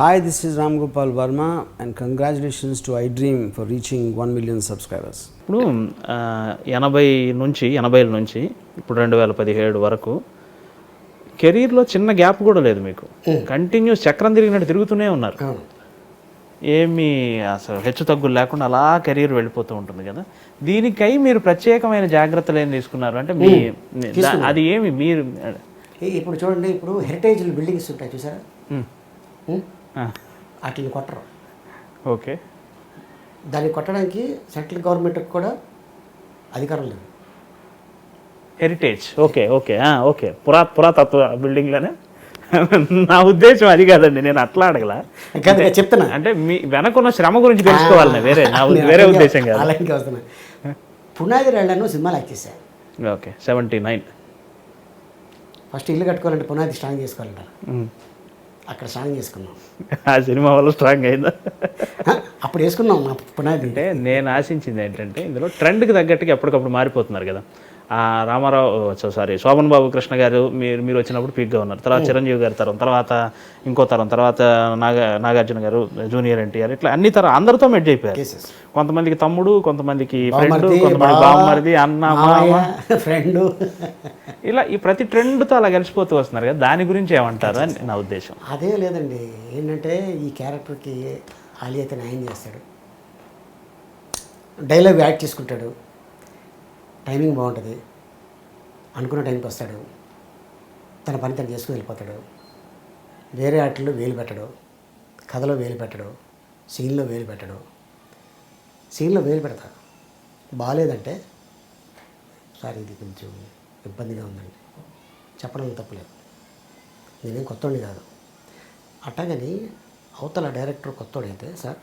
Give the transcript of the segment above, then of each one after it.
Hi, this is Ram Gopal Verma and congratulations to iDream for reaching 1 million subscribers. ఇప్పుడు 80 నుంచి ఇప్పుడు 2017 వరకు కెరీర్లో చిన్న గ్యాప్ కూడా లేదు మీకు. కంటిన్యూస్ చక్రం తిరిగినట్టు తిరుగుతూనే ఉన్నారు. ఏమి అసలు హెచ్చు తగ్గులు లేకుండా అలా కెరీర్ వెళ్ళిపోతూ ఉంటుంది కదా. దీనికై మీరు ప్రత్యేకమైన జాగ్రత్తలు ఏం తీసుకున్నారు అంటే మీ అది ఏమి మీరు ఇప్పుడు చూడండి, ఇప్పుడు హెరిటేజ్ బిల్డింగ్స్ ఉంటాయి చూసారా, వాటిని కొట్టరు. ఓకే, దాన్ని కొట్టడానికి సెంట్రల్ గవర్నమెంట్కి కూడా అధికారం లేదు. హెరిటేజ్ ఓకే ఓకే ఓకే పురాతత్వ బిల్డింగ్లోనే నా ఉద్దేశం అది కాదండి, నేను అట్లా అడగల చెప్తున్నా. అంటే మీ వెనకున్న శ్రమ గురించి తెలుసుకోవాలని వేరే ఉద్దేశం కాదు. అలాగే వస్తున్నా. పునాది రాళ్లను సినిమాలు యాక్ట్ చేశారు. ఓకే 79 ఫస్ట్ ఇల్లు కట్టుకోవాలంటే పునాది స్ట్రాంగ్ చేసుకోవాలంటారు. అక్కడ స్ట్రాంగ్ చేసుకున్నాం. ఆ సినిమా వల్ల స్ట్రాంగ్ అయిందా? అప్పుడు వేసుకున్నాం మా పునాది. అంటే నేను ఆశించింది ఏంటంటే ఇందులో ట్రెండ్కి తగ్గట్టుగా ఎప్పటికప్పుడు మారిపోతున్నారు కదా. శోభన్ బాబు కృష్ణ గారు మీరు వచ్చినప్పుడు పీక్గా ఉన్నారు. తర్వాత చిరంజీవి గారి తరం, తర్వాత ఇంకో తరం, తర్వాత నాగార్జున గారు, జూనియర్ ఎన్టీఆర్, ఇట్లా అన్ని తరం అందరితో మెడ్జ్ అయిపోయారు. కొంతమందికి తమ్ముడు, కొంతమందికి ఫ్రెండ్, కొంతమంది బావమరిది, అన్న, మామ, ఫ్రెండ్, ఇలా ఈ ప్రతి ట్రెండ్తో అలా కలిసిపోతూ వస్తున్నారు కదా. దాని గురించి ఏమంటారు అని నా ఉద్దేశం. అదే లేదండి, ఏంటంటే ఈ క్యారెక్టర్కి ఆలీ అయితే న్యాయం చేస్తాడు, డైలాగ్ యాక్ట్ చేసుకుంటాడు, టైమింగ్ బాగుంటుంది, అనుకున్న టైంకి వస్తాడు, తన పని తను చేసుకుని వెళ్ళిపోతాడు. వేరే ఆటల్లో వేలు పెట్టడు, కథలో వేలు పెట్టడు, సీన్లో వేలు పెట్టడు. సీన్లో వేలు పెడతా బాగాలేదంటే సార్ ఇది కొంచెం ఇబ్బందిగా ఉందండి చెప్పడం తప్పులేదు, నేనేం కొత్తోడిని కాదు. అట్టగని అవతల డైరెక్టర్ కొత్తోడైతే సార్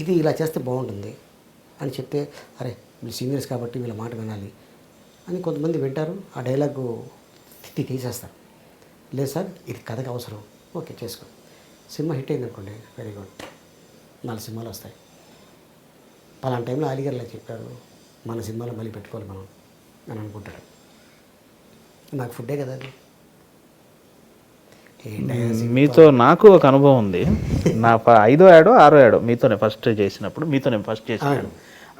ఇది ఇలా చేస్తే బాగుంటుంది అని చెప్తే, అరే వీళ్ళు సీనియర్స్ కాబట్టి వీళ్ళ మాట వినాలి అని కొంతమంది వింటారు. ఆ డైలాగు తీసేస్తారు. లేదు సార్ ఇది కథకు అవసరం, ఓకే చేసుకో. సినిమా హిట్ అయింది అనుకోండి, వెరీ గుడ్, 4 సినిమాలు వస్తాయి. పలానా టైంలో అలీగారులా చెప్పారు, మన సినిమాలో మళ్ళీ పెట్టుకోవాలి మనం అని అనుకుంటాడు. నాకు ఫుడ్డే కదా అది. మీతో నాకు ఒక అనుభవం ఉంది. నా 5వ ఏడో 6వ ఏడో మీతోనే ఫస్ట్ చేసినాను.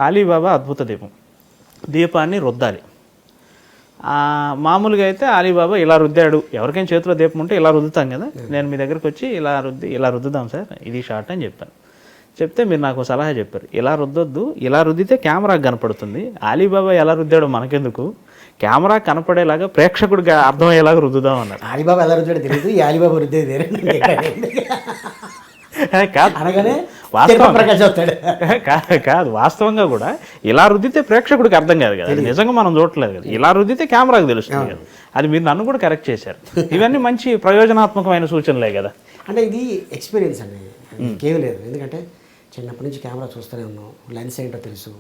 అలీబాబా అద్భుత దీపాన్ని రుద్దాలి. మామూలుగా అయితే అలీబాబా ఇలా రుద్దాడు, ఎవరికైనా చేతిలో దీపం ఉంటే ఇలా రుద్దుతాం కదా. నేను మీ దగ్గరకు వచ్చి ఇలా రుద్దుదాం సార్, ఇది షార్ట్ అని చెప్పాను. చెప్తే మీరు నాకు సలహా చెప్పారు, ఇలా రుద్దొద్దు, ఇలా రుద్దితే కెమెరాకి కనపడుతుంది. అలీబాబా ఎలా రుద్దాడో మనకెందుకు, కెమెరా కనపడేలాగా ప్రేక్షకుడికి అర్థమయ్యేలాగా రుద్దుదాం అన్నారు. అలీబాబా ఎలా రుద్దాడో తెలియదు, ఈ అలీబాబా రుద్దేది వేరే కాదు, అనగానే కాదు వాస్తవంగా కూడా ఇలా రుద్దితే ప్రేక్షకుడికి అర్థం కాదు కదా, నిజంగా మనం చూడట్లేదు కదా. ఇలా రుద్దితే కెమెరాకి తెలుస్తుంది కదా. అది మీరు నన్ను కూడా కరెక్ట్ చేశారు. ఇవన్నీ మంచి ప్రయోజనాత్మకమైన సూచనలే కదా. అంటే ఇది ఎక్స్పీరియన్స్ అండి, ఇంకేం లేదు. ఎందుకంటే చిన్నప్పటి నుంచి కెమెరా చూస్తూనే ఉన్నాం, లెన్స్ ఏంటో తెలుసు,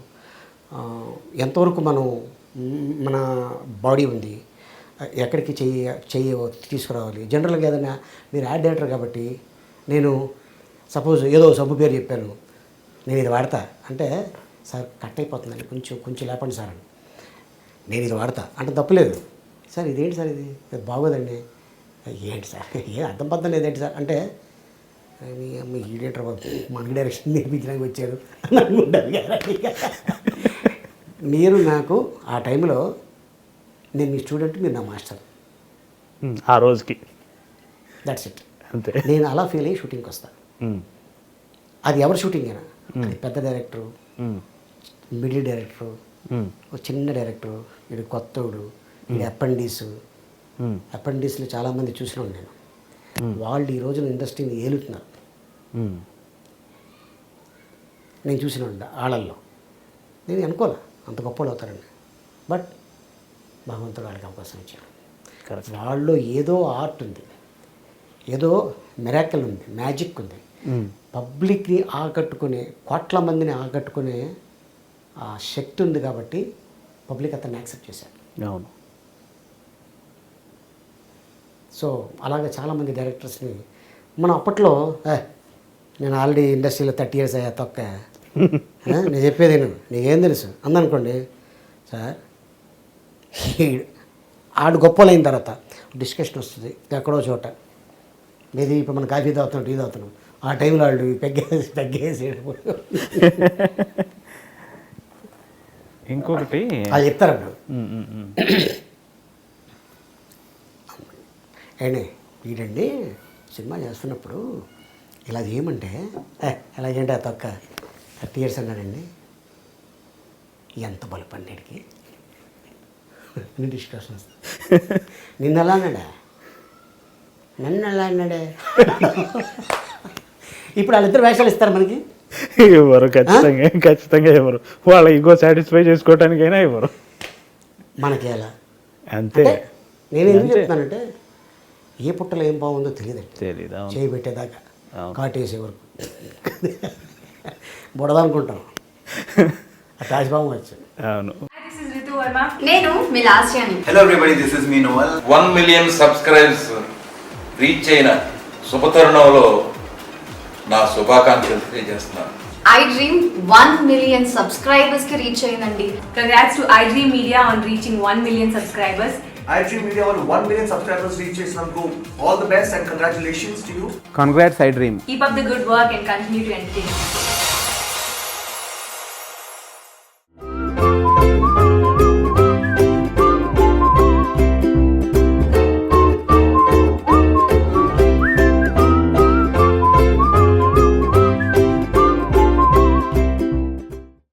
ఎంతవరకు మన బాడీ ఉంది, ఎక్కడికి చెయ్యి తీసుకురావాలి. జనరల్గా ఏదైనా మీరు యాడ్ డైరెక్టర్ కాబట్టి నేను సపోజ్ ఏదో సబ్బు పేరు చెప్పాను, నేను ఇది వాడతా అంటే, సార్ కట్ అయిపోతుందండి, కొంచెం లేపండి సార్ అని. నేను ఇది వాడతా అంటే తప్పులేదు. సార్ ఇదేంటి సార్, ఇది బాగోదండి, ఏంటి సార్ అర్థం పద్ధం లేదేంటి సార్ అంటే, మీ అమ్మ ఈడేటర్ మనకి డైరెక్షన్ నేర్పించడానికి వచ్చారు అని అనుకుంటారు. మీరు నాకు ఆ టైంలో, నేను మీ స్టూడెంట్, మీరు నా మాస్టర్ ఆ రోజుకి, దట్స్ ఇట్. అంతే. నేను అలా ఫీల్ అయ్యి షూటింగ్కి వస్తాను. అది ఎవరి షూటింగ్ అయినా, అది పెద్ద డైరెక్టరు, మిడిల్ డైరెక్టరు, చిన్న డైరెక్టరు, వీడు కొత్తోడు, వీడు అపెండిస్లు చాలామంది చూసినాను నేను. వాళ్ళు ఈ రోజున ఇండస్ట్రీని ఏలుతున్నారు, నేను చూసిన వాళ్ళల్లో. నేను అనుకోలే అంత గొప్పలు అవుతారండి, బట్ భగవంతుడు వాళ్ళకి అవకాశం ఇచ్చాడు. వాళ్ళు ఏదో ఆర్ట్ ఉంది, ఏదో మిరాకిల్ ఉంది, మ్యాజిక్ ఉంది, పబ్లిక్ని ఆకట్టుకునే, కోట్ల మందిని ఆకట్టుకునే ఆ శక్తి ఉంది. కాబట్టి పబ్లిక్ అతన్ని యాక్సెప్ట్ చేశారు. అవును. సో అలాగే చాలామంది డైరెక్టర్స్ని మనం అప్పట్లో, నేను ఆల్రెడీ ఇండస్ట్రీలో 30 years అయ్యా తొక్క, నేను చెప్పేది నీకేం తెలుసు అందనుకోండి సార్. ఆడు గొప్పలైన తర్వాత డిస్కషన్ వస్తుంది ఎక్కడో చోట, ఇది ఇప్పుడు మనం కాఫీ తాగుతున్నాం, టీ తాగుతున్నాం, ఆ టైంలో వాళ్ళు పెగ్గేసి ఇంకొకటి వాళ్ళు చెప్తారు అప్పుడు. ఏండి వీడండి సినిమా చేస్తున్నప్పుడు ఇలా చేయమంటే ఎలా చేయండి ఆ తొక్క 30 years అన్నాడండి. ఎంత బలపడికి డిస్కషన్స్. నిన్న ఎలా అన్నాడా, నన్ను ఎలా అన్నాడే. ఇప్పుడు వాళ్ళిద్దరు వేషాలు ఇస్తారు మనకి. ఎవరు ఖచ్చితంగా ఎవరు వాళ్ళ ఈగో సాటిస్ఫై చేసుకోవటానికైనా ఎవరు మనకి ఎలా అంతే. నేను ఎందుకు చెప్తానంటే ఏ పుట్టలో ఏం బాగుందో తెలియదండి. తెలీదా? చేయి పెట్టేదాకా కాటేసే వరకు బుడదనుకుంటాం. రాజ్బాబు వచ్చి అవును. నేను మీ లాస్యాని. Hello everybody, this is me Noel. 1 million subscribes reach అయిన శుభతరుణంలో నా శుభాకాంక్షలు తెలియజేస్తున్నాను. ఐ డ్రీమ్ 1 million సబ్స్క్రైబర్స్ కి రీచ్ అయిందండి. Congrats to iDream Media on reaching 1 million subscribers. iDream Media వాళ్ళు 1 million subscribers reach చేసినందుకు all the best and congratulations to you. Congrats, I dream. Keep up the good work and continue to entertain.